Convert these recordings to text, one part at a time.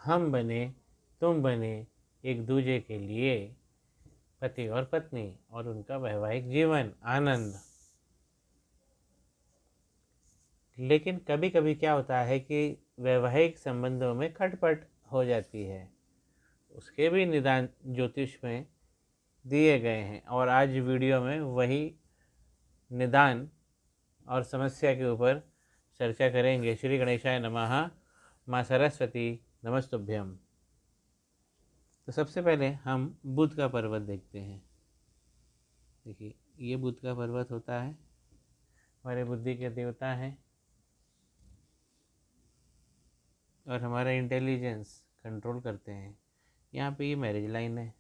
हम बने, तुम बने एक दूजे के लिए पति और पत्नी और उनका वैवाहिक जीवन आनंद। लेकिन कभी कभी क्या होता है कि वैवाहिक संबंधों में खटपट हो जाती है, उसके भी निदान ज्योतिष में दिए गए हैं और आज वीडियो में वही निदान और समस्या के ऊपर चर्चा करेंगे। श्री गणेशाय नमः। माँ सरस्वती नमस्तुभ्यम। तो सबसे पहले हम बुध का पर्वत देखते हैं। देखिए, ये बुध का पर्वत होता है, हमारे बुद्धि के देवता हैं और हमारा इंटेलिजेंस कंट्रोल करते हैं। यहाँ पे ये मैरिज लाइन है।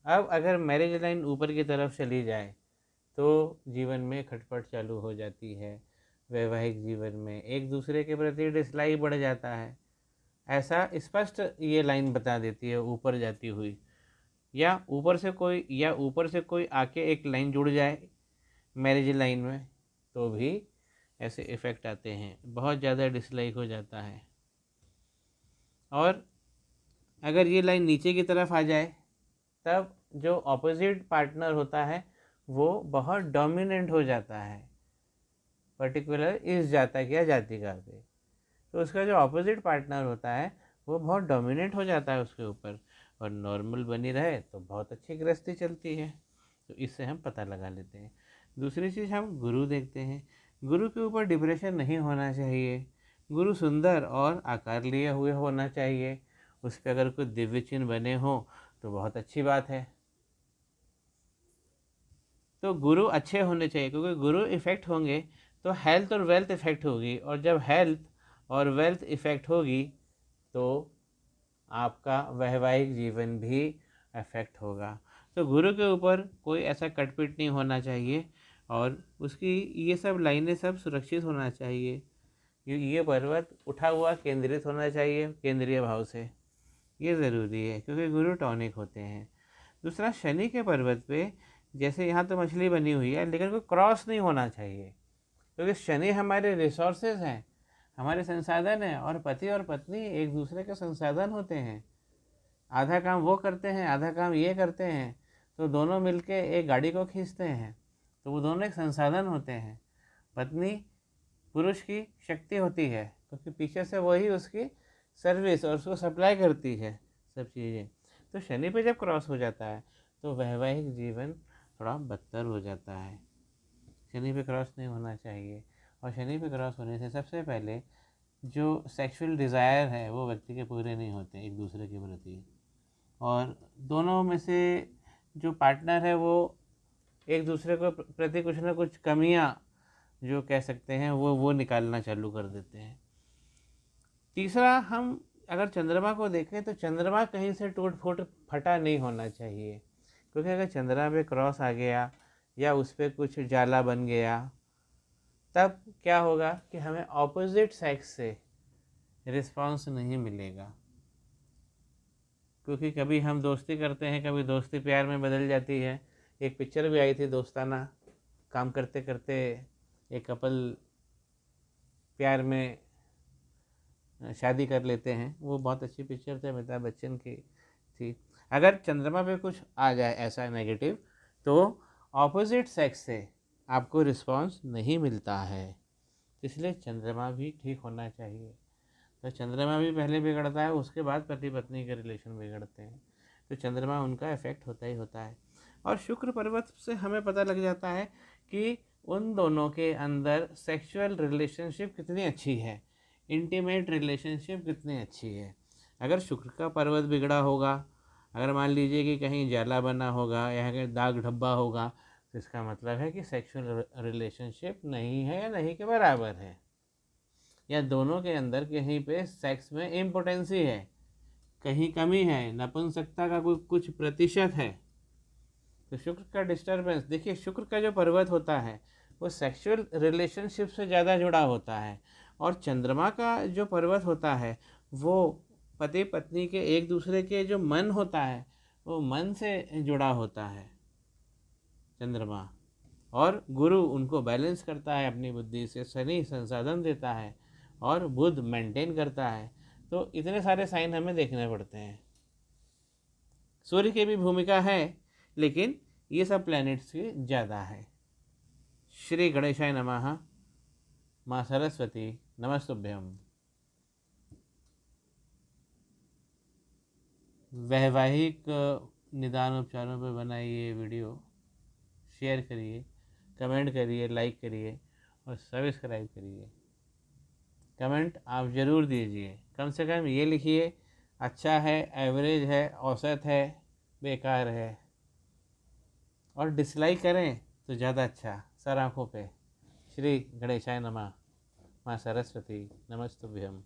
अब अगर मैरिज लाइन ऊपर की तरफ चली जाए तो जीवन में खटपट चालू हो जाती है। वैवाहिक जीवन में एक दूसरे के प्रति डिसलाइक बढ़ जाता है, ऐसा स्पष्ट ये लाइन बता देती है ऊपर जाती हुई। या ऊपर से कोई आके एक लाइन जुड़ जाए मैरिज लाइन में तो भी ऐसे इफ़ेक्ट आते हैं, बहुत ज़्यादा डिसलाइक हो जाता है। और अगर ये लाइन नीचे की तरफ आ जाए तब जो ऑपोजिट पार्टनर होता है वो बहुत डोमिनेंट हो जाता है, पर्टिकुलर इस जातक या जातिका पे। तो उसका जो ऑपोजिट पार्टनर होता है वो बहुत डोमिनेंट हो जाता है उसके ऊपर, और नॉर्मल बनी रहे तो बहुत अच्छी गृहस्थी चलती है। तो इससे हम पता लगा लेते हैं। दूसरी चीज़ हम गुरु देखते हैं। गुरु के ऊपर डिप्रेशन नहीं होना चाहिए। गुरु सुंदर और आकार लिए हुए होना चाहिए। उस पर अगर कोई दिव्य चिन्ह बने हो तो बहुत अच्छी बात है। तो गुरु अच्छे होने चाहिए, क्योंकि गुरु इफ़ेक्ट होंगे तो हेल्थ और वेल्थ इफ़ेक्ट होगी, और जब हेल्थ और वेल्थ इफ़ेक्ट होगी तो आपका वैवाहिक जीवन भी अफेक्ट होगा। तो गुरु के ऊपर कोई ऐसा कटपिट नहीं होना चाहिए और उसकी ये सब लाइनें सब सुरक्षित होना चाहिए। ये पर्वत उठा हुआ केंद्रित होना चाहिए केंद्रीय भाव से, ये ज़रूरी है क्योंकि गुरु टॉनिक होते हैं। दूसरा, शनि के पर्वत पे जैसे यहाँ तो मछली बनी हुई है लेकिन कोई क्रॉस नहीं होना चाहिए, क्योंकि शनि हमारे रिसोर्सेज हैं, हमारे संसाधन हैं, और पति और पत्नी एक दूसरे के संसाधन होते हैं। आधा काम वो करते हैं, आधा काम ये करते हैं, तो दोनों मिलके एक गाड़ी को खींचते हैं, तो वो दोनों एक संसाधन होते हैं। पत्नी पुरुष की शक्ति होती है क्योंकि पीछे से वही उसकी सर्विस और उसको सप्लाई करती है सब चीज़ें। तो शनि पे जब क्रॉस हो जाता है तो वैवाहिक जीवन थोड़ा बदतर हो जाता है। शनि पे क्रॉस नहीं होना चाहिए, और शनि पे क्रॉस होने से सबसे पहले जो सेक्सुअल डिज़ायर है वो व्यक्ति के पूरे नहीं होते एक दूसरे के प्रति, और दोनों में से जो पार्टनर है वो एक दूसरे को प्रति कुछ ना कुछ कमियां जो कह सकते हैं वो निकालना चालू कर देते हैं। तीसरा, हम अगर चंद्रमा को देखें तो चंद्रमा कहीं से टूट फूट फटा नहीं होना चाहिए, क्योंकि अगर चंद्रमा पे क्रॉस आ गया या उस पर कुछ जाला बन गया तब क्या होगा कि हमें ऑपोजिट सेक्स से रिस्पांस नहीं मिलेगा। क्योंकि कभी हम दोस्ती करते हैं, कभी दोस्ती प्यार में बदल जाती है। एक पिक्चर भी आई थी दोस्ताना, काम करते करते एक कपल प्यार में शादी कर लेते हैं, वो बहुत अच्छी पिक्चर थी, अमिताभ बच्चन की थी। अगर चंद्रमा पे कुछ आ जाए ऐसा नेगेटिव तो ऑपोजिट सेक्स से आपको रिस्पांस नहीं मिलता है, इसलिए चंद्रमा भी ठीक होना चाहिए। तो चंद्रमा भी पहले बिगड़ता है, उसके बाद पति पत्नी के रिलेशन बिगड़ते हैं, तो चंद्रमा उनका इफेक्ट होता ही होता है। और शुक्र पर्वत से हमें पता लग जाता है कि उन दोनों के अंदर सेक्सुअल रिलेशनशिप कितनी अच्छी है, इंटीमेट रिलेशनशिप कितनी अच्छी है। अगर शुक्र का पर्वत बिगड़ा होगा, अगर मान लीजिए कि कहीं जाला बना होगा या कहीं दाग धब्बा होगा, तो इसका मतलब है कि सेक्सुअल रिलेशनशिप नहीं है या नहीं के बराबर है, या दोनों के अंदर कहीं पे सेक्स में इम्पोटेंसी है, कहीं कमी है, नपुंसकता का कोई कुछ प्रतिशत है। तो शुक्र का डिस्टर्बेंस, देखिए शुक्र का जो पर्वत होता है वो सेक्सुअल रिलेशनशिप से ज़्यादा जुड़ा होता है, और चंद्रमा का जो पर्वत होता है वो पति पत्नी के एक दूसरे के जो मन होता है वो मन से जुड़ा होता है चंद्रमा। और गुरु उनको बैलेंस करता है अपनी बुद्धि से, शनि संसाधन देता है और बुध मेंटेन करता है। तो इतने सारे साइन हमें देखने पड़ते हैं। सूर्य की भी भूमिका है, लेकिन ये सब प्लैनेट्स की ज़्यादा है। श्री गणेशाय नमः। माँ सरस्वती नमस्तुभ्यम। वैवाहिक निदान उपचारों पर बनाई ये वीडियो शेयर करिए, कमेंट करिए, लाइक करिए और सब्सक्राइब करिए। कमेंट आप ज़रूर दीजिए, कम से कम ये लिखिए अच्छा है, एवरेज है, औसत है, बेकार है। और डिसलाइक करें तो ज़्यादा अच्छा, सर आँखों पे। श्री गणेशाय नमः। माँ सरस्वती नमस्तुभ्यम।